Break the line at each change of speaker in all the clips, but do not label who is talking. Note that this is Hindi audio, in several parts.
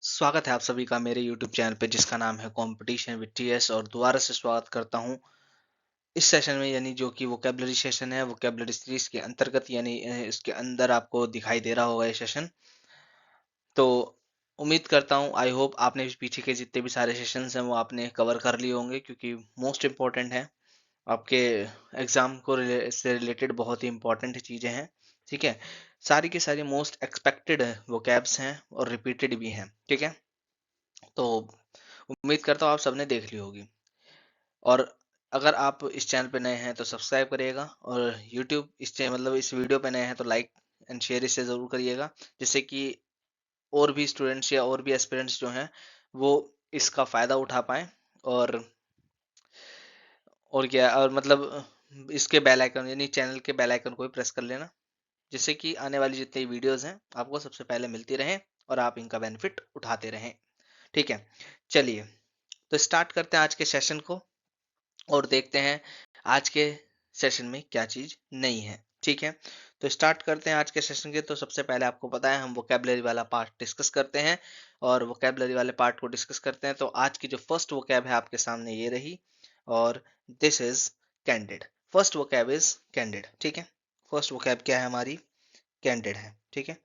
स्वागत है आप सभी का मेरे YouTube चैनल पे जिसका नाम है कंपटीशन विद टीएस और दोबारा से स्वागत करता हूँ इस सेशन में यानी जो कि वोकेबलरी सेशन है वोकेबलरी सीरीज के अंतर्गत यानी इसके अंदर आपको दिखाई दे रहा होगा ये सेशन। तो उम्मीद करता हूँ आई होप आपने पीछे के जितने भी सारे सेशंस हैं वो आपने कवर कर लिए होंगे क्योंकि मोस्ट इम्पोर्टेंट है आपके एग्जाम को से रिलेटेड बहुत ही इंपॉर्टेंट चीज़ें हैं। ठीक है, सारी की सारी मोस्ट एक्सपेक्टेड वोकैब्स हैं और रिपीटेड भी हैं। ठीक है, तो उम्मीद करता हूँ आप सबने देख ली होगी। और अगर आप इस चैनल पे नए हैं तो सब्सक्राइब करिएगा और यूट्यूब इस चैनल मतलब इस वीडियो पे नए हैं तो लाइक एंड शेयर इसे ज़रूर करिएगा, जिससे कि और भी स्टूडेंट्स या और भी एस्पिरेंट्स जो हैं वो इसका फ़ायदा उठा पाएँ। और क्या और मतलब इसके बेल आइकन यानी चैनल के बेल आइकन को भी प्रेस कर लेना, जिससे कि आने वाली जितनी वीडियोस हैं आपको सबसे पहले मिलती रहें और आप इनका बेनिफिट उठाते रहें। ठीक है, चलिए तो स्टार्ट करते हैं आज के सेशन को और देखते हैं आज के सेशन में क्या चीज नहीं है। ठीक है, तो स्टार्ट करते हैं आज के सेशन के। तो सबसे पहले आपको पता है हम वोकेबलरी वाला पार्ट डिस्कस करते हैं और वोकेबलरी वाले पार्ट को डिस्कस करते हैं। तो आज की जो फर्स्ट वोकैब है आपके सामने ये रही और this is candid. First vocab is candid. ठीक है, फर्स्ट वोकैब क्या है हमारी? कैंडिड है। ठीक है,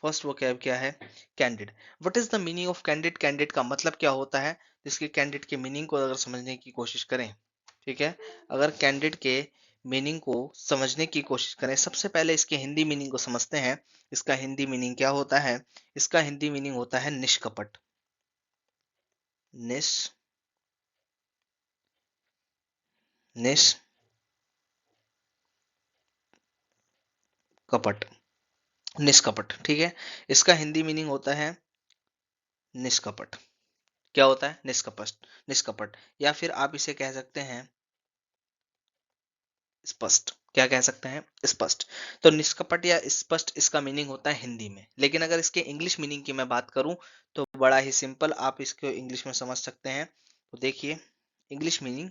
फर्स्ट वोकैब क्या है? Candid. What is the meaning of candid? Candid का मतलब क्या होता है? इसके कैंडिड के मीनिंग को अगर समझने की कोशिश करें, ठीक है, अगर कैंडिड के मीनिंग को समझने की कोशिश करें, सबसे पहले इसके हिंदी मीनिंग को समझते हैं। इसका हिंदी मीनिंग क्या होता है? इसका हिंदी मीनिंग होता है निष्कपट। निष्कपट। निष्कपट। ठीक है, इसका हिंदी मीनिंग होता है निष्कपट। क्या होता है? निष्कपट। निष्कपट या फिर आप इसे कह सकते हैं स्पष्ट। क्या कह सकते हैं? स्पष्ट। तो निष्कपट या स्पष्ट इसका मीनिंग होता है हिंदी में। लेकिन अगर इसके इंग्लिश मीनिंग की मैं बात करूं तो बड़ा ही सिंपल, आप इसको इंग्लिश में समझ सकते हैं। तो देखिए इंग्लिश मीनिंग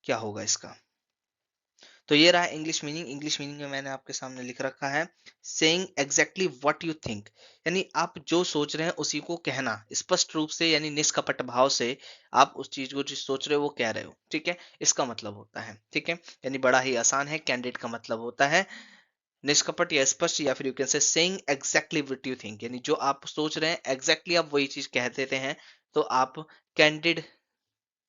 क्या होगा इसका। तो ये रहा इंग्लिश मीनिंग। इंग्लिश मीनिंग में मैंने आपके सामने लिख रखा है saying exactly what you think, यानी आप जो सोच रहे हैं उसी को कहना स्पष्ट रूप से, यानी निष्कपट भाव से आप उस चीज को जो सोच रहे हो वो कह रहे हो। ठीक है, इसका मतलब होता है। ठीक है, यानी बड़ा ही आसान है। कैंडिड का मतलब होता है निष्कपट या स्पष्ट, या फिर you can say saying exactly what you think, यानी जो आप सोच रहे हैं एग्जैक्टली आप वही चीज कह देते हैं। तो आप कैंडिड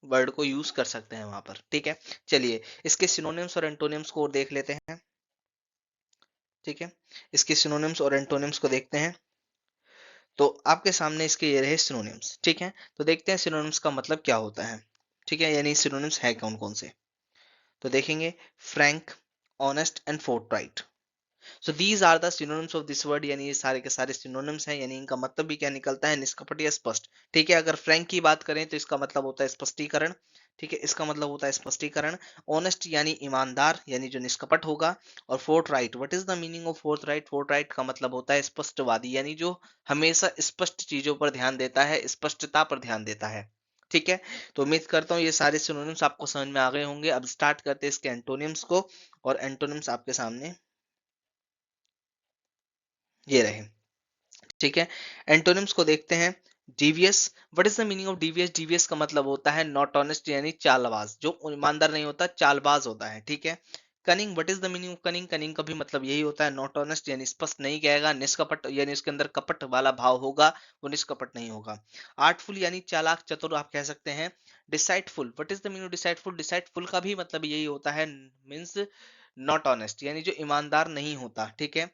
वर्ड को यूज कर सकते हैं वहां पर। ठीक है, चलिए इसके सिनोनिम्स और एंटोनिम्स को और देख लेते हैं। ठीक है, इसके सिनोनिम्स और एंटोनिम्स को देखते हैं। तो आपके सामने इसके ये रहे सिनोनिम्स। ठीक है, तो देखते हैं सिनोनिम्स का मतलब क्या होता है। ठीक है, यानी सिनोनिम्स है कौन कौन से, तो देखेंगे frank, honest and forthright. So these are the synonyms of this word, यानी ये सारे के सारे सिनोनिम्स हैं, यानी इनका मतलब भी क्या निकलता है? निष्कपट या स्पष्ट। ठीक है, अगर फ्रैंक की बात करें तो इसका मतलब होता है स्पष्टीकरण। ठीक है, इसका मतलब होता है स्पष्टीकरण। ऑनेस्ट यानी ईमानदार, यानी जो निष्कपट होगा। और fourth right, what is the meaning of fourth right? Fourth right का मतलब होता है स्पष्टवादी, यानी जो हमेशा स्पष्ट चीजों पर ध्यान देता है, स्पष्टता पर ध्यान देता है। ठीक है, तो उम्मीद करता हूँ ये सारे सिनोनिम्स आपको समझ में आ गए होंगे। अब स्टार्ट करते हैं इसके एंटोनिम्स को। और एंटोनिम्स आपके सामने ये रहे। ठीक है, एंटोनिम्स को देखते हैं। Devious, what is the meaning of devious? Devious का मतलब होता है नॉट ऑनेस्ट, यानी चालबाज, जो ईमानदार नहीं होता चालबाज होता है। ठीक है, cunning, what is the meaning of cunning? Cunning का भी मतलब यही होता है नॉट ऑनेस्ट, यानी स्पष्ट नहीं कहेगा। निष्कपट यानी उसके अंदर कपट वाला भाव होगा, वो निष्कपट नहीं होगा। आर्टफुल यानी चालाक चतुर आप कह सकते हैं। Deceitful, what is the meaning of deceitful? Deceitful का भी मतलब यही होता है मीन्स नॉट ऑनेस्ट, यानी जो ईमानदार नहीं होता। ठीक है,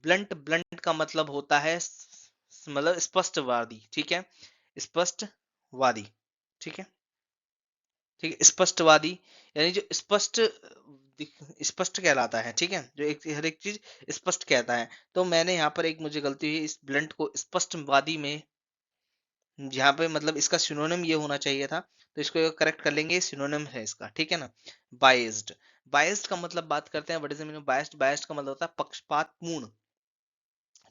ब्लंट, ब्लंट का मतलब होता है मतलब स्पष्टवादी। ठीक है, स्पष्टवादी। ठीक है, ठीक है, स्पष्टवादी यानी जो स्पष्ट स्पष्ट कहलाता है। ठीक है, जो एक हर एक चीज स्पष्ट कहता है। तो मैंने यहाँ पर एक मुझे गलती हुई, इस ब्लंट को स्पष्टवादी में यहाँ पे मतलब इसका सिनोनिम ये होना चाहिए था, तो इसको करेक्ट कर लेंगे। सिनोनिम है इसका, ठीक है ना, बाइज्ड। बाइज्ड का मतलब बात करते हैं, what is the meaning of biased? Biased का मतलब होता है पक्षपात पूर्ण।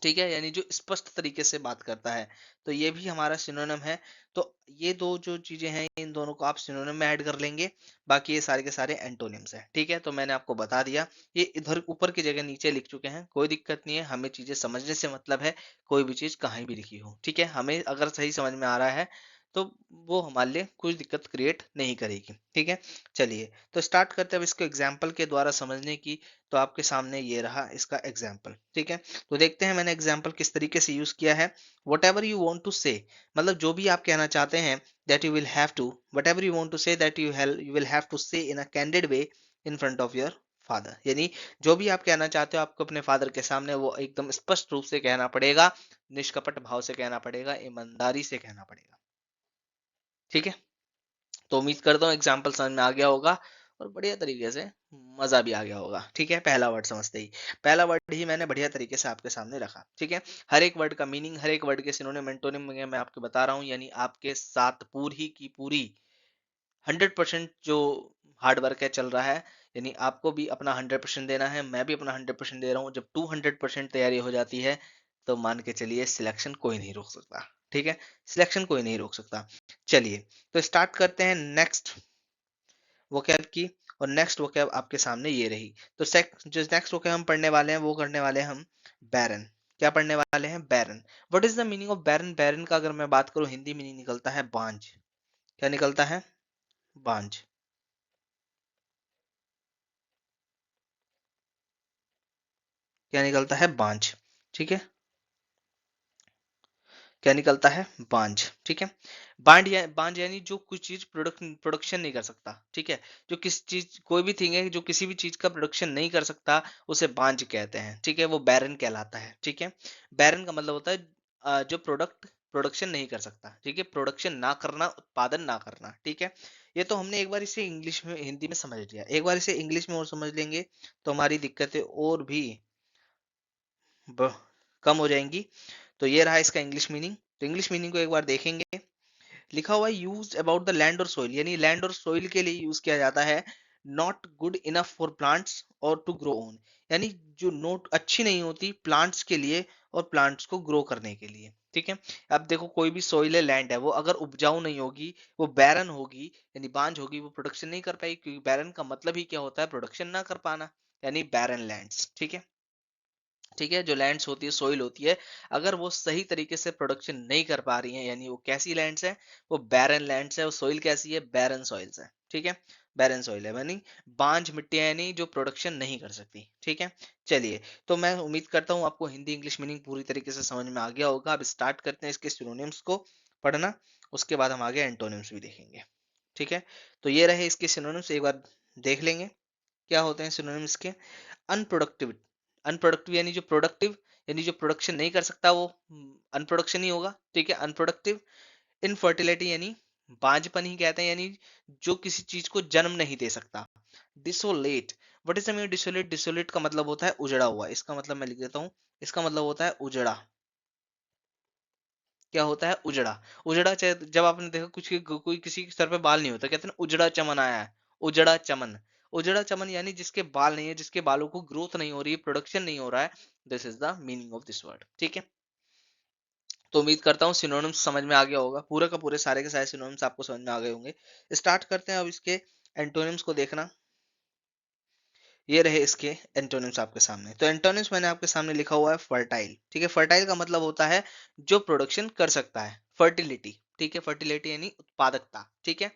ठीक है, यानी जो स्पष्ट तरीके से बात करता है, तो ये भी हमारा सिनोनिम है। तो ये दो जो चीजें हैं, इन दोनों को आप सिनोनिम में ऐड कर लेंगे, बाकी ये सारे के सारे एंटोनिम्स हैं। ठीक है, तो मैंने आपको बता दिया, ये इधर ऊपर की जगह नीचे लिख चुके हैं, कोई दिक्कत नहीं है, हमें चीजें समझने से मतलब है, कोई भी चीज कहीं भी लिखी हो। ठीक है, हमें अगर सही समझ में आ रहा है तो वो हमारे लिए कुछ दिक्कत क्रिएट नहीं करेगी। ठीक है, चलिए तो स्टार्ट करते हैं अब इसको एग्जाम्पल के द्वारा समझने की। तो आपके सामने ये रहा इसका एग्जाम्पल। ठीक है, तो देखते हैं मैंने एग्जाम्पल किस तरीके से यूज किया है। Whatever you want to say, मतलब जो भी आप कहना चाहते हैं, that you will have to, whatever you want to say that you will have to say in a candid way in front of your father. यानी जो भी आप कहना चाहते हो आपको अपने फादर के सामने वो एकदम स्पष्ट रूप से कहना पड़ेगा, निष्कपट भाव से कहना पड़ेगा, ईमानदारी से कहना पड़ेगा। ठीक है, तो उम्मीद करता हूँ एग्जाम्पल समझ में आ गया होगा और बढ़िया तरीके से मजा भी आ गया होगा। ठीक है, पहला वर्ड समझते ही, पहला वर्ड ही मैंने बढ़िया तरीके से आपके सामने रखा। ठीक है, हर एक वर्ड का मीनिंग, हर एक वर्ड के सिनोनिम एंटोनिम मैं आपको बता रहा हूँ, यानी आपके साथ पूरी की पूरी 100% जो हार्ड वर्क है चल रहा है। यानी आपको भी अपना 100% देना है, मैं भी अपना 100% दे रहा हूँ। जब 200% तैयारी हो जाती है तो मान के चलिए सिलेक्शन कोई नहीं रोक सकता। ठीक है, सिलेक्शन कोई नहीं रोक सकता। चलिए तो स्टार्ट करते हैं नेक्स्ट वोकैब की। और नेक्स्ट वोकैब आपके सामने ये रही। तो जो नेक्स्ट वोकैब हम पढ़ने वाले हैं वो करने वाले हैं हम बैरन। क्या पढ़ने वाले हैं? Barren. What is the meaning of barren? Barren का अगर मैं बात करूं हिंदी मीनिंग निकलता है बांझ। क्या निकलता है? बांझ। क्या निकलता है? बांझ। ठीक है, क्या निकलता है? बांझ। ठीक है, बांझ यानी जो कुछ चीज प्रोडक्शन नहीं कर सकता। ठीक है, जो किस चीज, कोई भी थिंग है जो किसी भी चीज का प्रोडक्शन नहीं कर सकता उसे बांझ कहते हैं। ठीक है, वो बैरन कहलाता है। ठीक है, बैरन का मतलब होता है जो प्रोडक्शन नहीं कर सकता। ठीक है, प्रोडक्शन ना करना, उत्पादन ना करना। ठीक है, ये तो हमने एक बार इसे इंग्लिश में, हिंदी में समझ लिया, एक बार इसे इंग्लिश में और समझ लेंगे तो हमारी दिक्कतें और भी ब- कम हो जाएंगी। तो ये रहा इसका इंग्लिश मीनिंग। तो इंग्लिश मीनिंग को एक बार देखेंगे। लिखा हुआ है यूज अबाउट द लैंड और सोइल, यानी लैंड और सोइल के लिए यूज किया जाता है। Not good enough for plants और टू ग्रो ओन, यानी जो नोट अच्छी नहीं होती प्लांट्स के लिए और प्लांट्स को ग्रो करने के लिए। ठीक है, अब देखो कोई भी सोइल है, लैंड है, वो अगर उपजाऊ नहीं होगी, वो बैरन होगी, यानी बांझ होगी, वो प्रोडक्शन नहीं कर पाएगी, क्योंकि बैरन का मतलब ही क्या होता है? प्रोडक्शन ना कर पाना, यानी बैरन लैंड्स। ठीक है, ठीक है, जो लैंड्स होती है, सोइल होती है, अगर वो सही तरीके से प्रोडक्शन नहीं कर पा रही हैं, यानी वो कैसी लैंड्स है? वो बैरन लैंड्स है। वो सोइल कैसी है? बैरन सॉइल्स है। ठीक है, बैरन सॉइल है, यानी बांझ मिट्टियां, यानी जो प्रोडक्शन नहीं कर सकती। ठीक है, चलिए तो मैं उम्मीद करता हूँ आपको हिंदी इंग्लिश मीनिंग पूरी तरीके से समझ में आ गया होगा। अब स्टार्ट करते हैं इसके सिनोनिम्स को पढ़ना, उसके बाद हम आगे एंटोनिम्स भी देखेंगे। ठीक है, तो ये रहे इसके सिनोनिम्स, एक बार देख लेंगे क्या होते हैं सिनोनिम्स के। अनप्रोडक्टिव, अनप्रोडक्टिव यानी जो प्रोडक्टिव, यानी जो प्रोडक्शन नहीं कर सकता वो अनप्रोडक्शन ही होगा। ठीक है, अनप्रोडक्टिव। इनफर्टिलिटी यानी बांझपन ही कहते हैं, यानी जो किसी चीज को जन्म नहीं दे सकता। Desolate, what is the meaning desolate? Desolate का मतलब होता है उजड़ा हुआ। इसका मतलब मैं लिख देता हूँ, इसका मतलब होता है उजड़ा। क्या होता है? उजड़ा। उजड़ा जब आपने देखा कुछ कोई किसी के सर पे बाल नहीं होता, कहते हैं ना उजड़ा चमन आया है। उजड़ा चमन, उजड़ा चमन यानी जिसके बाल नहीं है, जिसके बालों को ग्रोथ नहीं हो रही है, प्रोडक्शन नहीं हो रहा है। This is the meaning of this word. ठीक है, तो उम्मीद करता हूँ सिनोनिम्स समझ में आ गया होगा, पूरे का पूरे सारे के सारे सिनोनिम्स आपको समझ में आ गए होंगे। स्टार्ट करते हैं अब इसके एंटोनिम्स को देखना। ये रहे इसके एंटोनिम्स आपके सामने। तो एंटोनिम्स मैंने आपके सामने लिखा हुआ है फर्टाइल। ठीक है, फर्टाइल का मतलब होता है जो प्रोडक्शन कर सकता है, फर्टिलिटी। ठीक है, फर्टिलिटी यानी उत्पादकता। ठीक है,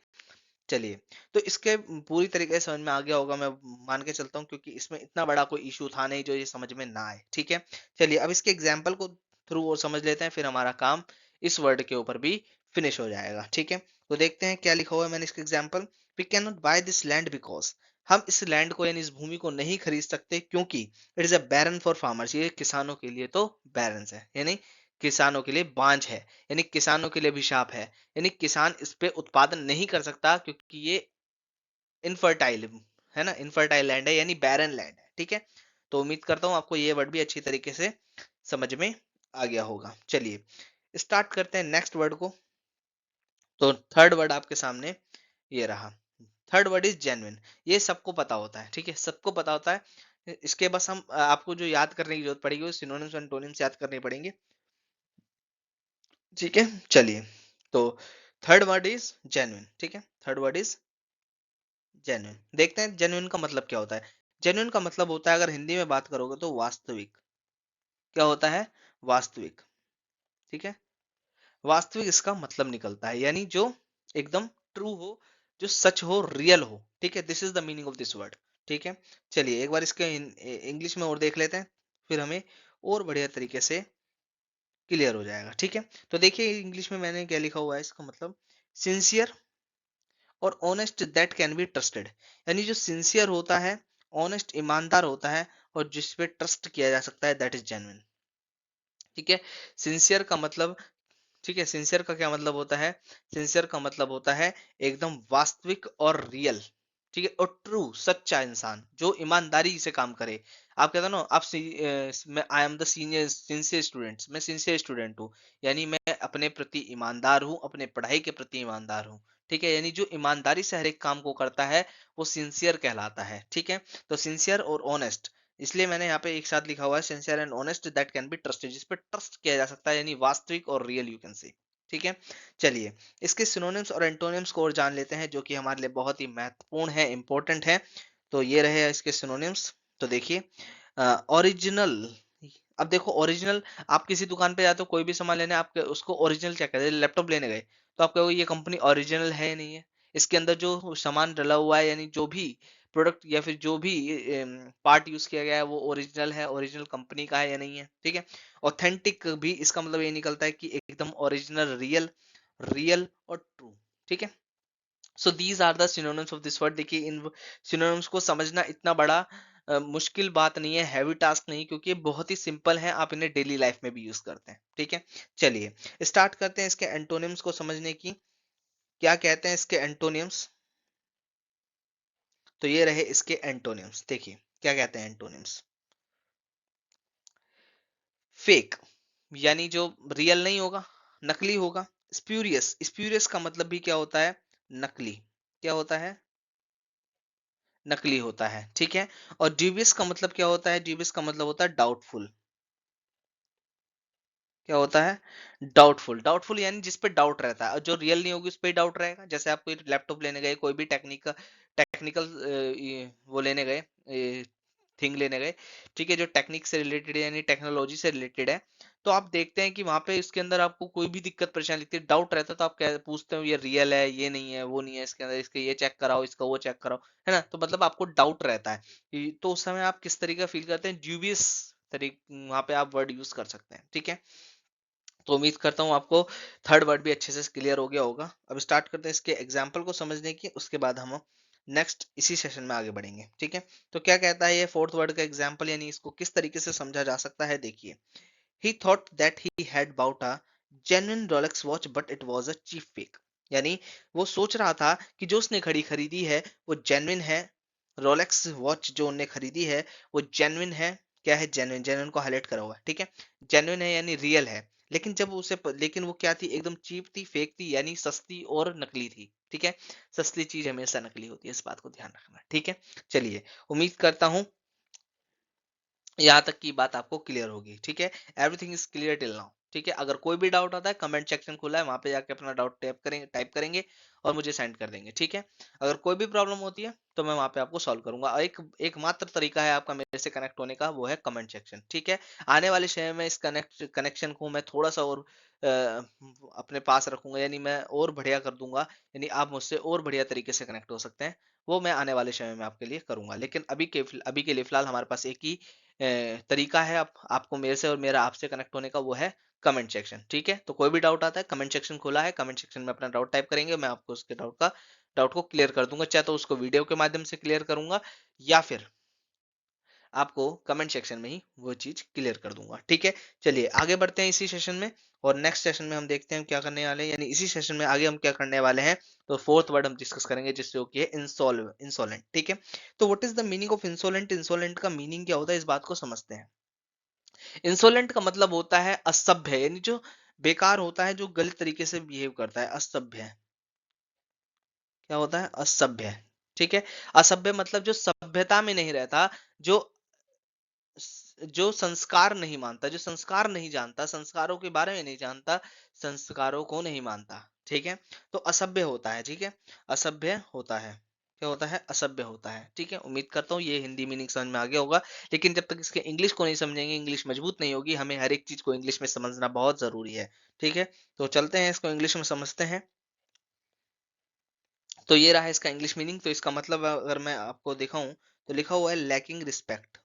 चलिए तो इसके पूरी तरीके से समझ में आ गया होगा, मैं मान के चलता हूँ, क्योंकि इसमें इतना बड़ा कोई इशू था नहीं जो ये समझ में ना आए। ठीक है, चलिए अब इसके एग्जाम्पल को थ्रू और समझ लेते हैं, फिर हमारा काम इस वर्ड के ऊपर भी फिनिश हो जाएगा। ठीक है, तो देखते हैं क्या लिखा हुआ है मैंने इसके example. We can not buy this land because, हम इस लैंड को यानी इस भूमि को नहीं खरीद सकते क्योंकि it is a barren for farmers, ये किसानों के लिए तो बैरन है, यानी किसानों के लिए बांझ है, यानी किसानों के लिए अभिशाप है, यानी किसान इस पे उत्पादन नहीं कर सकता क्योंकि ये इनफर्टाइल है ना, इनफर्टाइल लैंड है, यानी बैरन लैंड है। ठीक है, तो उम्मीद करता हूँ आपको ये वर्ड भी अच्छी तरीके से समझ में आ गया होगा। चलिए स्टार्ट करते हैं नेक्स्ट वर्ड को। तो थर्ड वर्ड आपके सामने ये रहा। Third word is genuine. ये सबको पता होता है। ठीक है, सबको पता होता है। इसके बस हम आपको जो याद करने की जरूरत पड़ेगी वो सिनोनिम्स और एंटोनिम्स याद करने पड़ेंगे। ठीक है, चलिए। तो थर्ड वर्ड इज जेन्युइन। ठीक है, थर्ड वर्ड इज जेन्युइन। देखते हैं जेन्युइन का मतलब क्या होता है। जेन्युइन का मतलब होता है, अगर हिंदी में बात करोगे तो वास्तविक। क्या होता है? वास्तविक। ठीक है, वास्तविक इसका मतलब निकलता है, यानी जो एकदम ट्रू हो, जो सच हो, रियल हो। ठीक है, this is the meaning of this word. ठीक है, चलिए एक बार इसके इंग्लिश में और देख लेते हैं, फिर हमें और बढ़िया तरीके से क्लियर हो जाएगा। ठीक है, तो देखिए इंग्लिश में मैंने क्या लिखा हुआ है, इसका मतलब सिंसियर और honest that can be trusted. यानी जो सिंसियर होता है, ऑनेस्ट ईमानदार होता है, और जिस पे ट्रस्ट किया जा सकता है, दैट इज जेन्युइन। ठीक है, सिंसियर का मतलब, ठीक है, सिंसियर का क्या मतलब होता है? सिंसियर का मतलब होता है एकदम वास्तविक और रियल। ठीक है, और ट्रू, सच्चा इंसान जो ईमानदारी से काम करे। आप कहते हो ना, आप मैं I am the senior sincere student, मैं सिंसियर स्टूडेंट हूँ, यानी मैं अपने प्रति ईमानदार हूँ, अपने पढ़ाई के प्रति ईमानदार हूँ। ठीक है, यानी जो ईमानदारी से हर एक काम को करता है, वो सिंसियर कहलाता है। ठीक है, तो सिंसियर और ऑनेस्ट, इसलिए मैंने यहाँ पे एक साथ लिखा हुआ है, sincere and honest that can be trusted, जिस पे ट्रस्ट किया जा सकता है, यानी वास्तविक और रियल यू कैन से। ठीक है, चलिए इसके सिनोनिम्स और एंटोनिम्स को और जान लेते हैं, जो कि हमारे लिए बहुत ही महत्वपूर्ण है, इंपॉर्टेंट है। तो ये रहे इसके सिनोनिम्स। तो देखिए, ओरिजिनल। अब देखो ओरिजिनल, आप किसी दुकान पे जाते हो कोई भी सामान लेने, आप उसको ओरिजिनल क्या कहते हैं? लैपटॉप लेने गए तो आप कहोगे ये कंपनी ओरिजिनल है या नहीं है, इसके अंदर जो सामान डला हुआ है, यानी जो भी प्रोडक्ट या फिर जो भी पार्ट यूज किया गया है, वो ओरिजिनल है, ओरिजिनल कंपनी का है या नहीं है। ठीक है, ऑथेंटिक भी इसका मतलब ये निकलता है कि एकदम ओरिजिनल, रियल, रियल और ट्रू। ठीक है, so these are the synonyms of this word. देखिए इन सिनोनिम्स को समझना इतना बड़ा मुश्किल बात नहीं है, हैवी टास्क नहीं, क्योंकि ये बहुत ही सिंपल है, आप इन्हें डेली लाइफ में भी यूज करते हैं। ठीक है, चलिए स्टार्ट करते हैं इसके एंटोनिम्स को समझने की। क्या कहते हैं इसके एंटोनिम्स? तो ये रहे इसके एंटोनिम्स। देखिए क्या कहते हैं एंटोनिम्स। फेक, यानी जो रियल नहीं होगा, नकली होगा। स्प्यूरियस, स्प्यूरियस का मतलब भी क्या होता है? नकली। क्या होता है? नकली होता है। ठीक है, और ड्यूबियस का मतलब क्या होता है? ड्यूबियस का मतलब होता है डाउटफुल। क्या होता है? डाउटफुल। डाउटफुल यानी जिस पे डाउट रहता है, और जो रियल नहीं होगी उस पे डाउट रहेगा। जैसे आप कोई लैपटॉप लेने गए, कोई भी टेक्निकल वो लेने गए, थिंग लेने गए, ठीक है, जो टेक्निक से रिलेटेड है, यानी टेक्नोलॉजी से रिलेटेड है, तो आप देखते हैं कि वहां पे इसके अंदर आपको कोई भी दिक्कत परेशानी लिखती है, डाउट रहता है, तो आप क्या पूछते हो? ये रियल है, ये नहीं है, वो नहीं है, इसके अंदर इसके ये चेक कराओ, इसका वो चेक कराओ, है ना? तो मतलब आपको डाउट रहता है तो उस समय आप किस तरीके फील करते हैं? ड्यूबियस तरीके, वहां पे आप वर्ड यूज कर सकते हैं। ठीक है, तो उम्मीद करता हूँ आपको थर्ड वर्ड भी अच्छे से क्लियर हो गया होगा। अब स्टार्ट करते हैं इसके एग्जाम्पल को समझने की, उसके बाद हम नेक्स्ट इसी सेशन में आगे बढ़ेंगे। ठीक है, तो क्या कहता है ये फोर्थ वर्ड का एग्जाम्पल, यानी इसको किस तरीके से समझा जा सकता है? देखिए, he thought that he had bought a genuine Rolex watch but it was a cheap fake. यानी वो सोच रहा था कि जो उसने घड़ी खरीदी है वो जेन्युइन है, रोलेक्स वॉच जो उन्हें खरीदी है वो जेन्युइन है। क्या है? जेन्युइन। जेन्युइन को हाईलाइट करा हुआ है। ठीक है, जेन्युइन है यानी रियल है। लेकिन वो क्या थी? एकदम चीप थी, फेक थी, यानी सस्ती और नकली थी। ठीक है, सस्ती चीज हमेशा नकली होती है, इस बात को ध्यान रखना। ठीक है, चलिए उम्मीद करता हूं यहाँ तक की बात आपको क्लियर होगी। ठीक है, everything is clear till now. ठीक है, अगर कोई भी डाउट आता है, कमेंट सेक्शन खुला है, वहां पे जाके अपना डाउट टाइप करेंगे और मुझे सेंड कर देंगे। ठीक है, अगर कोई भी प्रॉब्लम होती है तो मैं वहां पे आपको सॉल्व करूंगा। और एक मात्र तरीका है आपका मेरे से कनेक्ट होने का, वो है कमेंट सेक्शन। ठीक है, आने वाले समय में इस कनेक्शन को मैं थोड़ा सा और अपने पास रखूंगा, यानी मैं और बढ़िया कर दूंगा, यानी आप मुझसे और बढ़िया तरीके से कनेक्ट हो सकते हैं। वो मैं आने वाले समय में आपके लिए करूंगा, लेकिन अभी के लिए फिलहाल हमारे पास एक ही तरीका है आपको मेरे से और मेरा आपसे कनेक्ट होने का, वो है कमेंट सेक्शन। ठीक है, तो कोई भी डाउट आता है, कमेंट सेक्शन खुला है, कमेंट सेक्शन में अपना डाउट टाइप करेंगे, मैं आपको उसके डाउट को क्लियर कर दूंगा, चाहे तो उसको वीडियो के माध्यम से क्लियर करूंगा, या फिर आपको कमेंट सेक्शन में ही वो चीज क्लियर कर दूंगा। ठीक है, चलिए आगे बढ़ते हैं इसी सेशन में, और नेक्स्ट सेशन में हम देखते हैं हम क्या करने वाले हैं, यानी इसी सेशन में आगे हम क्या करने वाले हैं। तो फोर्थ वर्ड हम डिस्कस करेंगे, जिससे हो है इंसोलेंट। ठीक है, तो what is the meaning of insolent? Insolent का मीनिंग क्या होता है, इस बात को समझते हैं। इंसोलेंट का मतलब होता है असभ्य, यानी जो बेकार होता है, जो गलत तरीके से बिहेव करता है, असभ्य। क्या होता है? असभ्य। ठीक है, असभ्य मतलब जो सभ्यता में नहीं रहता, जो जो संस्कार नहीं मानता, जो संस्कार नहीं जानता, संस्कारों के बारे में नहीं जानता, संस्कारों को नहीं मानता, ठीक है, तो असभ्य होता है, ठीक है, असभ्य होता है, क्या होता है, असभ्य होता है, ठीक है। उम्मीद करता हूँ ये हिंदी मीनिंग समझ में आ गया होगा, लेकिन जब तक इसके इंग्लिश को नहीं समझेंगे, इंग्लिश मजबूत नहीं होगी, हमें हर एक चीज को इंग्लिश में समझना बहुत जरूरी है, ठीक है। तो चलते हैं इसको इंग्लिश में समझते हैं। तो ये रहा इसका इंग्लिश मीनिंग। तो इसका मतलब अगर मैं आपको दिखाऊं तो लिखा हुआ है लैकिंग रिस्पेक्ट।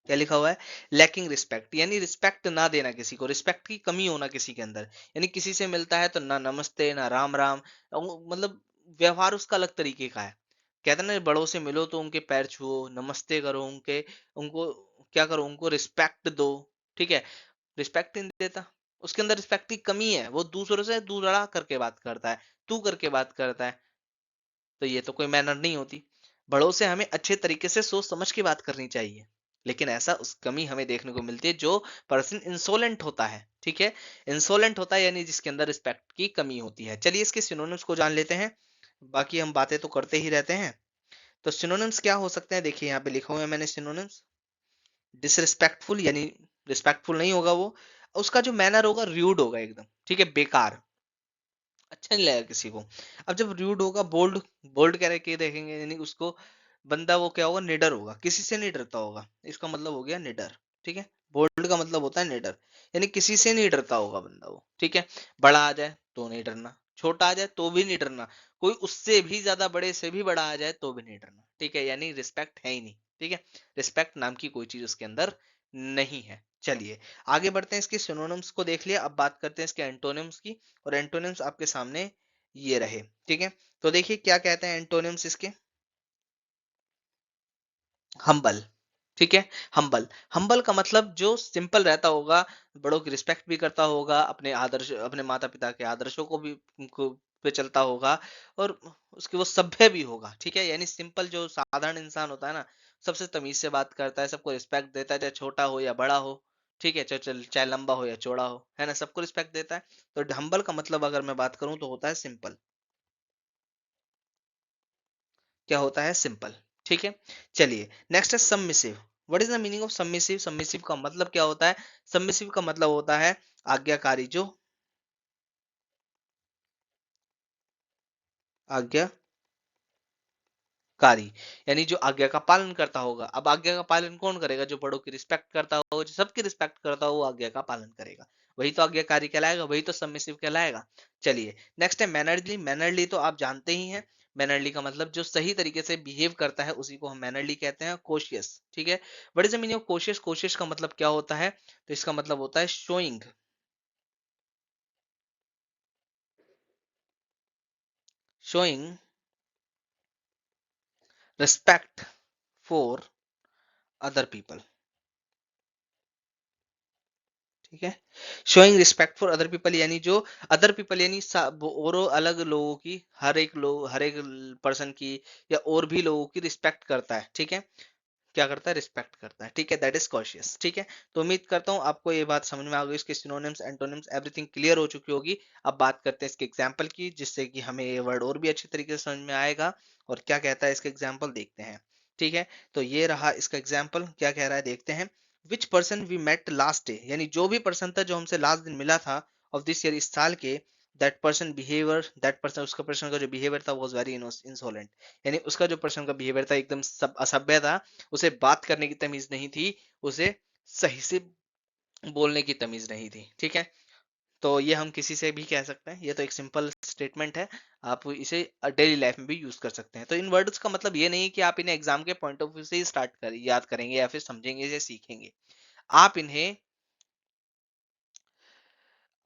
क्या लिखा हुआ है, लैकिंग रिस्पेक्ट, यानी रिस्पेक्ट ना देना किसी को, रिस्पेक्ट की कमी होना किसी के अंदर, यानी किसी से मिलता है तो ना नमस्ते ना राम राम, मतलब व्यवहार उसका अलग तरीके का है। कहते हैं ना, बड़ों से मिलो तो उनके पैर छुओ, नमस्ते करो उनके, उनको क्या करो, उनको रिस्पेक्ट दो, ठीक है। रिस्पेक्ट नहीं देता, उसके अंदर रिस्पेक्ट की कमी है, वो दूसरों से दूसरा करके बात करता है, तू करके बात करता है, तो ये तो कोई मैनर नहीं होती। बड़ों से हमें अच्छे तरीके से सोच समझ के बात करनी चाहिए, लेकिन ऐसा उस कमी हमें देखने को मिलती है, जो पर्सन इंसोलेंट होता है, ठीक है, इंसोलेंट होता है, यानी जिसके अंदर रिस्पेक्ट की कमी होती है। चलिए इसके सिनोनिम्स को जान लेते हैं, बाकी हम बातें तो करते ही रहते हैं। तो सिनोनिम्स क्या हो सकते हैं, देखिए यहाँ पे लिखा हुआ है मैंने सिनोनिम्स। डिसरिस्पेक्टफुल यानी रिस्पेक्टफुल नहीं होगा वो, उसका जो मैनर होगा र्यूड होगा एकदम, ठीक है, बेकार, अच्छा नहीं लगेगा किसी को। अब जब रूड होगा, बोल्ड, बोल्ड कह के देखेंगे, यानी उसको बंदा वो क्या होगा, निडर होगा, किसी से नहीं डरता होगा, इसका मतलब हो गया निडर, ठीक है। बोल्ड का मतलब होता है निडर, यानी किसी से नहीं डरता होगा बंदा वो, ठीक है। बड़ा आ जाए तो नहीं डरना, छोटा आ जाए तो भी नहीं डरना, कोई उससे भी ज्यादा बड़े से भी बड़ा आ जाए तो भी नहीं डरना, ठीक है, यानी रिस्पेक्ट है ही नहीं, ठीक है, रिस्पेक्ट नाम की कोई चीज उसके अंदर नहीं है। चलिए आगे बढ़ते हैं, इसके सिनोनिम्स को देख लिया, अब बात करते हैं इसके एंटोनिम्स की, और एंटोनिम्स आपके सामने ये रहे, ठीक है। तो देखिए क्या कहते हैं एंटोनिम्स इसके, हम्बल, ठीक है, हम्बल, हम्बल का मतलब जो सिंपल रहता होगा, बड़ों की रिस्पेक्ट भी करता होगा, अपने आदर्श, अपने माता पिता के आदर्शों को भी को पे चलता होगा, और उसके वो सभ्य भी होगा, ठीक है, यानी सिंपल जो साधारण इंसान होता है ना, सबसे तमीज से बात करता है, सबको रिस्पेक्ट देता है, चाहे छोटा हो या बड़ा हो, ठीक है, चाहे चाहे लंबा हो या चौड़ा हो, है ना, सबको रिस्पेक्ट देता है। तो हम्बल का मतलब अगर मैं बात करूं तो होता है सिंपल, क्या होता है, सिंपल, ठीक है। चलिए नेक्स्ट है submissive. What is the meaning of submissive, submissive का मतलब क्या होता है, सबमिसिव का मतलब होता है आज्ञाकारी, जो आज्ञाकारी, यानी जो आज्ञा का पालन करता होगा। अब आज्ञा का पालन कौन करेगा, जो बड़ों की रिस्पेक्ट करता हो, जो सबकी रिस्पेक्ट करता हो, वो आज्ञा का पालन करेगा, वही तो आज्ञाकारी कहलाएगा, वही तो सबमिसिव कहलाएगा। चलिए नेक्स्ट है मैनर्ली। मैनर्ली तो आप जानते ही हैं, मैनरली का मतलब जो सही तरीके से बिहेव करता है उसी को हम मैनरली कहते हैं। कोशियस, ठीक है, what is the meaning of cautious, cautious का मतलब क्या होता है, तो इसका मतलब होता है showing, showing respect for other people, ठीक है, showing respect for other people, यानी जो अदर पीपल यानी और अलग लोगों की, हर एक लोग, हर एक पर्सन की या और भी लोगों की रिस्पेक्ट करता है, ठीक है, क्या करता है, रिस्पेक्ट करता है, ठीक है, दैट इज कॉशियस, ठीक है। तो उम्मीद करता हूँ आपको ये बात समझ में आ गई, इसके सिनोनिम्स एंटोनिम्स एवरीथिंग क्लियर हो चुकी होगी। अब बात करते हैं इसके एग्जाम्पल की, जिससे कि हमें ये वर्ड और भी अच्छे तरीके से समझ में आएगा, और क्या कहता है इसके एग्जाम्पल देखते हैं, ठीक है। तो ये रहा इसका एग्जाम्पल, क्या कह रहा है देखते हैं। Which person we met last day, यानी जो भी पर्सन था जो हमसे लास्ट दिन मिला था, ऑफ दिस ईयर, इस साल के, that person behaviour, that person, उसका पर्सन का जो बिहेवियर था, वॉज वेरी इंसोलेंट, यानी उसका जो पर्सन का बिहेवियर था एकदम सब असभ्य था, उसे बात करने की तमीज नहीं थी, उसे सही से बोलने की तमीज नहीं थी, ठीक है। तो ये हम किसी से भी कह सकते हैं, ये तो एक सिंपल स्टेटमेंट है, आप इसे डेली लाइफ में भी यूज कर सकते हैं। तो इन वर्ड्स का मतलब ये नहीं कि आप इन्हें एग्जाम के पॉइंट ऑफ व्यू से ही स्टार्ट कर याद करेंगे या फिर समझेंगे या सीखेंगे, आप इन्हें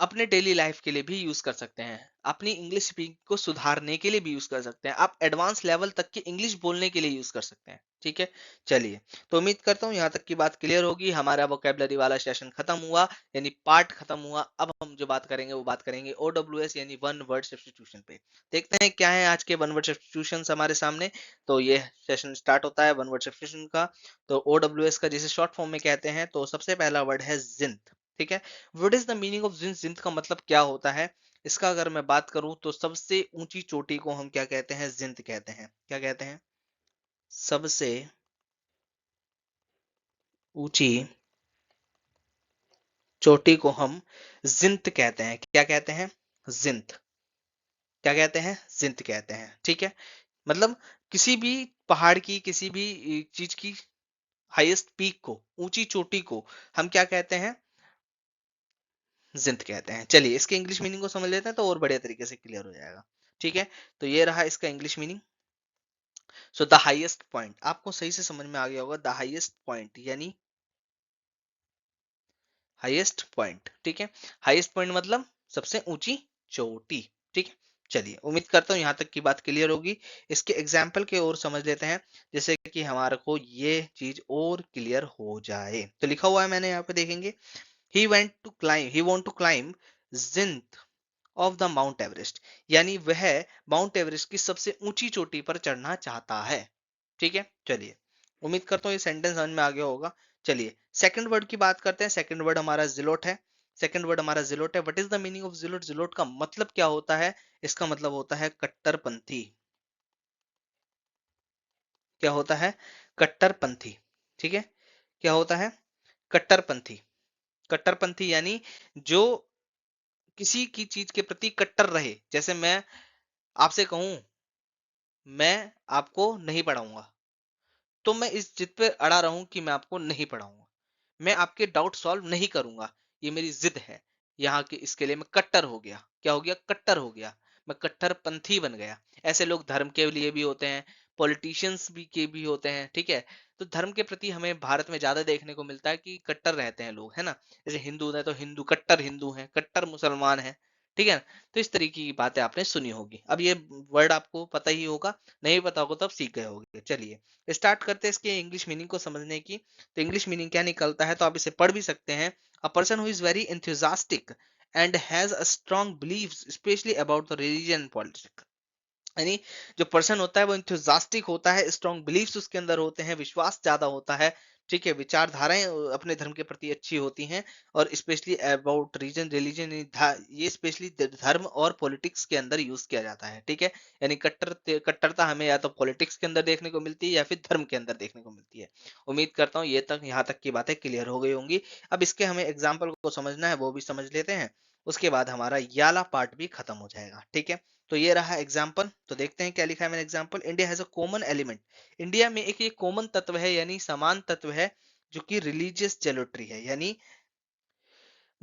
अपने डेली लाइफ के लिए भी यूज कर सकते हैं, अपनी इंग्लिश स्पीकिंग को सुधारने के लिए भी यूज कर सकते हैं, आप एडवांस लेवल तक की इंग्लिश बोलने के लिए यूज कर सकते हैं, ठीक है। चलिए, तो उम्मीद करता हूँ यहाँ तक की बात क्लियर होगी। हमारा वोकेबलरी वाला सेशन खत्म हुआ, यानी पार्ट खत्म हुआ। अब हम जो बात करेंगे वो बात करेंगे OWS यानी वन वर्ड सब्स्टिट्यूशन पे। देखते हैं क्या है आज के वन वर्ड सब्स्टिट्यूशन हमारे सामने। तो ये सेशन स्टार्ट होता है वन वर्ड सब्स्टिट्यूशन का। तो OWS का जिसे शॉर्ट फॉर्म में कहते हैं, तो सबसे पहला वर्ड है जिंत, ठीक है। What is the meaning of zenith, zenith का मतलब क्या होता है, इसका अगर मैं बात करूं तो सबसे ऊंची चोटी को हम क्या कहते हैं, जिंत कहते हैं, क्या कहते हैं, सबसे ऊंची चोटी को हम जिंत कहते हैं। क्या कहते हैं? जिंत। क्या कहते हैं? जिंत कहते हैं। ठीक है, मतलब किसी भी पहाड़ की, किसी भी चीज की हाईएस्ट पीक को, ऊंची चोटी को हम क्या कहते हैं? जिंत कहते हैं। चलिए इसके इंग्लिश मीनिंग को समझ लेते हैं तो और बढ़िया तरीके से क्लियर हो जाएगा। ठीक है, तो ये रहा इसका English meaning. So the highest point, आपको सही से समझ में आ गया होगा। द हाईएस्ट पॉइंट यानी हाईएस्ट पॉइंट। ठीक है, हाईएस्ट पॉइंट मतलब सबसे ऊंची चोटी। ठीक है, चलिए उम्मीद करता हूँ यहाँ तक की बात क्लियर होगी। इसके एग्जाम्पल के और समझ लेते हैं, जैसे कि हमारे को ये चीज और क्लियर हो जाए। तो लिखा हुआ है मैंने यहाँ पे, देखेंगे। he want to climb zenith of the Mount Everest, यानी वह माउंट एवरेस्ट की सबसे ऊंची चोटी पर चढ़ना चाहता है। ठीक है, चलिए उम्मीद करता हूँ ये सेंटेंस समझ में आ गया होगा। चलिए सेकंड वर्ड की बात करते हैं। सेकंड वर्ड हमारा जिलोट है। सेकंड वर्ड हमारा जिलोट है। What is the meaning of zealot? Zealot का मतलब क्या होता है? इसका मतलब होता है कट्टरपंथी। क्या होता है? कट्टरपंथी। ठीक है, क्या होता है? कट्टरपंथी। कट्टरपंथी यानी जो किसी की चीज के प्रति कट्टर रहे। जैसे मैं आपसे कहूं, मैं आपको नहीं पढ़ाऊंगा, तो मैं इस जिद पे अड़ा रहूं कि मैं आपको नहीं पढ़ाऊंगा, मैं आपके डाउट सॉल्व नहीं करूंगा, ये मेरी जिद है। यहाँ के इसके लिए मैं कट्टर हो गया। क्या हो गया? कट्टर हो गया। मैं कट्टरपंथी बन गया। ऐसे लोग धर्म के लिए भी होते हैं, पॉलिटिशियंस भी के भी होते हैं। ठीक है, तो धर्म के प्रति हमें भारत में ज्यादा देखने को मिलता है कि कट्टर रहते हैं लोग, है ना। जैसे हिंदू है तो हिंदू कट्टर हिंदू है, कट्टर मुसलमान है। ठीक है, तो इस तरीके की बातें आपने सुनी होगी। अब ये वर्ड आपको पता ही होगा, नहीं पता होगा तो अब सीख गए होंगे। चलिए स्टार्ट करते हैं इसके इंग्लिश मीनिंग को समझने की। तो इंग्लिश मीनिंग क्या निकलता है, तो आप इसे पढ़ भी सकते हैं। A person who is very enthusiastic and has a strong believes specially about the religion and politics. यानी जो पर्सन होता है वो इंथुजास्टिक होता है, स्ट्रॉन्ग बिलीफ्स उसके अंदर होते हैं, विश्वास ज्यादा होता है। ठीक है, विचारधाराएं अपने धर्म के प्रति अच्छी होती हैं। और स्पेशली अबाउट रीजन रिलीजन, ये स्पेशली धर्म और पॉलिटिक्स के अंदर यूज किया जाता है। ठीक है, यानी कट्टरता हमें या तो पॉलिटिक्स के अंदर देखने को मिलती है या फिर धर्म के अंदर देखने को मिलती है। उम्मीद करता हूँ ये तक, यहाँ तक की बातें क्लियर हो गई होंगी। अब इसके हमें एग्जाम्पल को समझना है, वो भी समझ लेते हैं। उसके बाद हमारा याला पार्ट भी खत्म हो जाएगा। ठीक है, तो ये रहा एग्जाम्पल। तो देखते हैं क्या लिखा है मैंने example. India has a common element, India में एक ये कॉमन तत्व है यानी समान तत्व है, जो कि रिलीजियस जेलोट्री है, यानी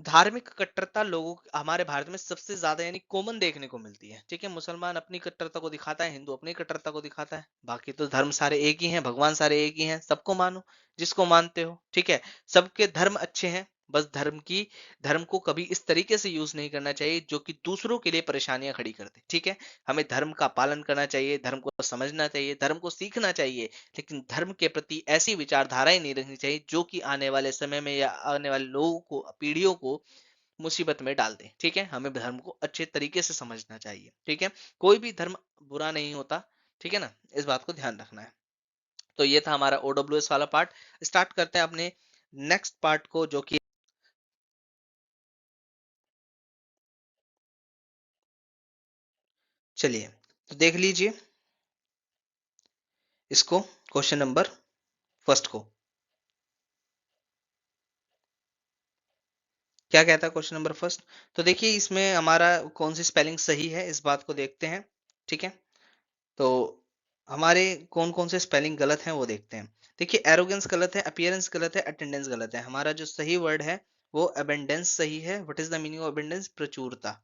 धार्मिक कट्टरता लोगों हमारे भारत में सबसे ज्यादा यानी कॉमन देखने को मिलती है। ठीक है, मुसलमान अपनी कट्टरता को दिखाता है, हिंदू अपनी कट्टरता को दिखाता है, बाकी तो धर्म सारे एक ही हैं, भगवान सारे एक ही हैं, सबको मानो जिसको मानते हो। ठीक है, सबके धर्म अच्छे हैं, बस धर्म को कभी इस तरीके से यूज नहीं करना चाहिए जो कि दूसरों के लिए परेशानियां खड़ी कर दे। ठीक है, हमें धर्म का पालन करना चाहिए, धर्म को समझना चाहिए, धर्म को सीखना चाहिए, लेकिन धर्म के प्रति ऐसी विचारधाराएं नहीं रखनी चाहिए जो कि आने वाले समय में या आने वाले लोगों को, पीढ़ियों को मुसीबत में डाल दे। ठीक है, हमें धर्म को अच्छे तरीके से समझना चाहिए। ठीक है, कोई भी धर्म बुरा नहीं होता। ठीक है ना, इस बात को ध्यान रखना है। तो ये था हमारा ओडब्ल्यूएस वाला पार्ट। स्टार्ट करते हैं अपने नेक्स्ट पार्ट को, जो कि चलिए तो देख लीजिए इसको, क्वेश्चन नंबर फर्स्ट को। क्या कहता है क्वेश्चन नंबर फर्स्ट? तो देखिए इसमें हमारा कौन सी स्पेलिंग सही है, इस बात को देखते हैं। ठीक है, तो हमारे कौन कौन से स्पेलिंग गलत हैं वो देखते हैं। देखिए एरोगेंस गलत है, अपीयरेंस गलत है, अटेंडेंस गलत है। हमारा जो सही वर्ड है वो अबेंडेंस सही है। What is the meaning of abundance? प्रचुरता।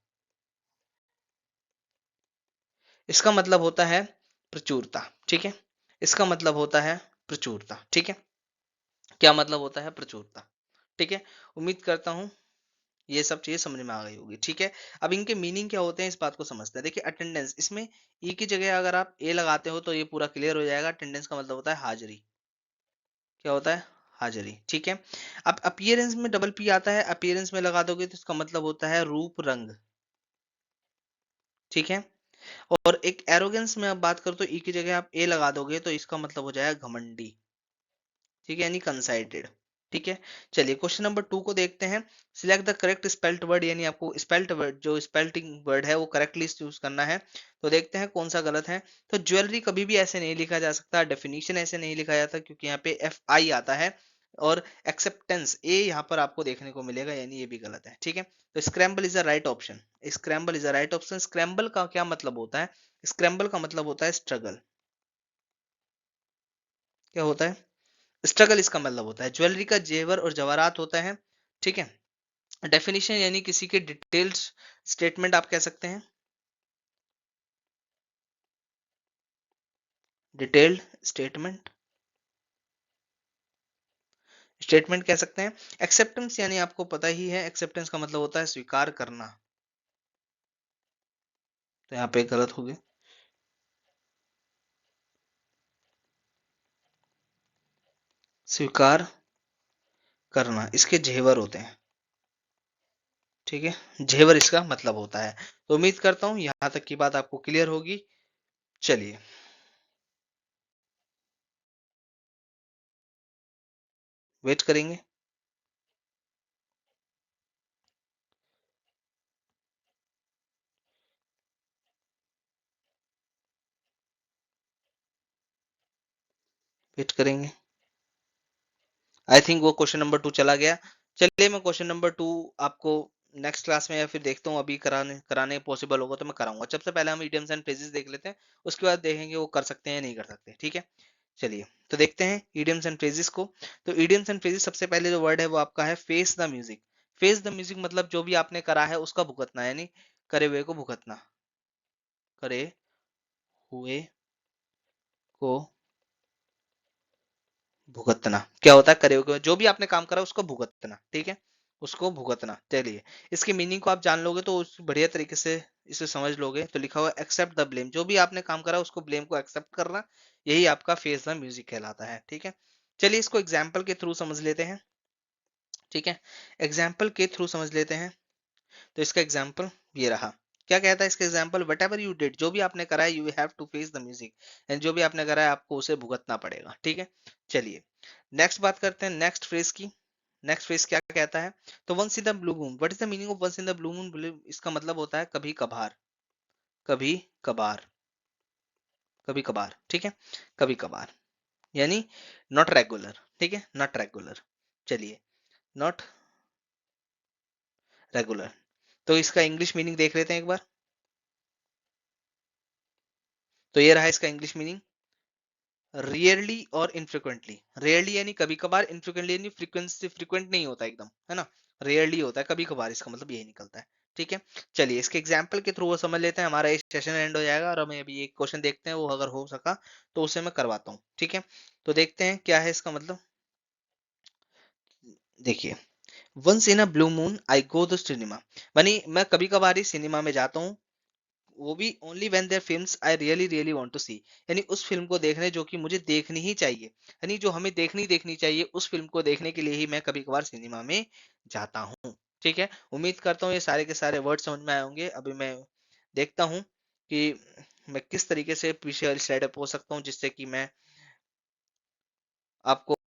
इसका मतलब होता है प्रचुरता। ठीक है, इसका मतलब होता है प्रचुरता। ठीक है, क्या मतलब होता है? प्रचुरता। ठीक है, उम्मीद करता हूं ये सब चीजें समझ में आ गई होगी। ठीक है, अब इनके मीनिंग क्या होते हैं इस बात को समझते हैं। देखिए अटेंडेंस, इसमें ई की जगह अगर आप ए लगाते हो तो ये पूरा क्लियर हो जाएगा। अटेंडेंस का मतलब होता है हाजिरी। क्या होता है? हाजिरी। ठीक है, अब अपीयरेंस में डबल पी आता है, अपीयरेंस में लगा दोगे तो इसका मतलब होता है रूप रंग। ठीक है, और एक एरोगेंस में आप बात करो तो ई की जगह आप ए लगा दोगे तो इसका मतलब हो जाएगा घमंडी। ठीक है, यानी कंसाइटेड। ठीक है, चलिए क्वेश्चन नंबर 2 को देखते हैं। Select the correct spelt word, यानी आपको स्पेल्ट वर्ड, जो स्पेल्टिंग वर्ड है वो करेक्टली चूज करना है। तो देखते हैं कौन सा गलत है। तो ज्वेलरी कभी भी ऐसे नहीं लिखा जा सकता, डेफिनेशन ऐसे नहीं लिखा जाता, क्योंकि यहाँ पे एफ आई आता है। और एक्सेप्टेंस ए यहाँ पर आपको देखने को मिलेगा, यानी ये भी गलत है, ठीक है। तो scramble is a right option, scramble is a right option. Scramble का क्या मतलब होता है? स्क्रैम्बल का मतलब होता है स्ट्रगल। क्या होता है? स्ट्रगल इसका मतलब होता है। ज्वेलरी का जेवर और जवाहरात होता है, ठीक है। डेफिनेशन यानी किसी के डिटेल्स स्टेटमेंट आप कह सकते हैं, डिटेल्ड स्टेटमेंट, स्टेटमेंट कह सकते हैं। एक्सेप्टेंस यानी आपको पता ही है, एक्सेप्टेंस का मतलब होता है स्वीकार करना, तो यहाँ पे गलत हो गया। स्वीकार करना, इसके जेवर होते हैं, ठीक है, जेवर इसका मतलब होता है। तो उम्मीद करता हूं यहां तक की बात आपको क्लियर होगी। चलिए वेट करेंगे। वेट करेंगे। आई थिंक वो क्वेश्चन नंबर 2 चला गया। चलिए मैं क्वेश्चन नंबर 2 आपको नेक्स्ट क्लास में या फिर देखता हूँ, अभी कराने कराने पॉसिबल होगा तो मैं कराऊंगा। सबसे पहले हम इडियम्स एंड फ्रेजेस देख लेते हैं, उसके बाद देखेंगे वो कर सकते हैं या नहीं कर सकते, ठीक है। चलिए तो देखते हैं इडियम्स एंड फ्रेजेस को। तो इडियम्स एंड फ्रेजेस, सबसे पहले जो वर्ड है वो आपका है face the music. Face the music मतलब जो भी आपने करा है उसका भुगतना, यानी करे हुए को भुगतना, करे हुए को भुगतना। क्या होता है? करे हुए, जो भी आपने काम करा उसको भुगतना, ठीक है, उसको भुगतना। चलिए इसकी मीनिंग को आप जान लोगे तो उस बढ़िया तरीके से इसे समझ लोगे। तो लिखा हुआ एक्सेप्ट द ब्लेम, जो भी आपने काम करा उसको ब्लेम को एक्सेप्ट करना, यही आपका फेस द म्यूजिक कहलाता है, ठीक है। चलिए इसको एग्जाम्पल के थ्रू समझ लेते हैं, ठीक है, एग्जाम्पल के थ्रू समझ लेते हैं। तो इसका एग्जाम्पल ये रहा। क्या कहता है इसका example? Whatever you did, जो भी आपने करा है, you have to face the music, and जो भी आपने करा है आपको उसे भुगतना पड़ेगा, ठीक है। चलिए नेक्स्ट बात करते हैं नेक्स्ट फ्रेज की। नेक्स्ट फ्रेज क्या कहता है? तो once in the blue moon, what is the meaning of once in the blue moon? इसका मतलब होता है कभी कभार, कभी कभार, कभी कभार, ठीक है, कभी कभार, यानी नॉट रेगुलर, ठीक है, नॉट रेगुलर। चलिए नॉट रेगुलर, तो इसका इंग्लिश मीनिंग देख लेते हैं एक बार। तो ये रहा इसका इंग्लिश मीनिंग, रेयरली और इनफ्रिक्वेंटली। रेयरली यानी कभी कभार, इनफ्रिक्वेंटली यानी फ्रीक्वेंसी फ्रीक्वेंट नहीं होता एकदम, है ना, रेयरली होता है, कभी कभार, इसका मतलब यही निकलता है, ठीक है। चलिए इसके एग्जाम्पल के थ्रू वो समझ लेते हैं, हमारा ये सेशन एंड हो जाएगा, और हमें अभी एक क्वेश्चन देखते हैं, वो अगर हो सका तो उसे मैं करवाता हूँ, ठीक है। तो देखते हैं क्या है इसका मतलब। देखिए, once in a blue moon I go the cinema, यानी मैं कभी कभार ही सिनेमा में जाता हूँ, वो भी only when there films I really really want to see, यानी उस फिल्म को देखने जो कि मुझे देखनी ही चाहिए, यानी जो हमें देखनी देखनी चाहिए उस फिल्म को देखने के लिए ही मैं कभी कभार सिनेमा में जाता हूँ, ठीक है। उम्मीद करता हूँ ये सारे के सारे वर्ड समझ में आए होंगे। अभी मैं देखता हूँ कि मैं किस तरीके से पीछे वाली स्लाइड पे पहुंच सकता हूँ, जिससे कि मैं आपको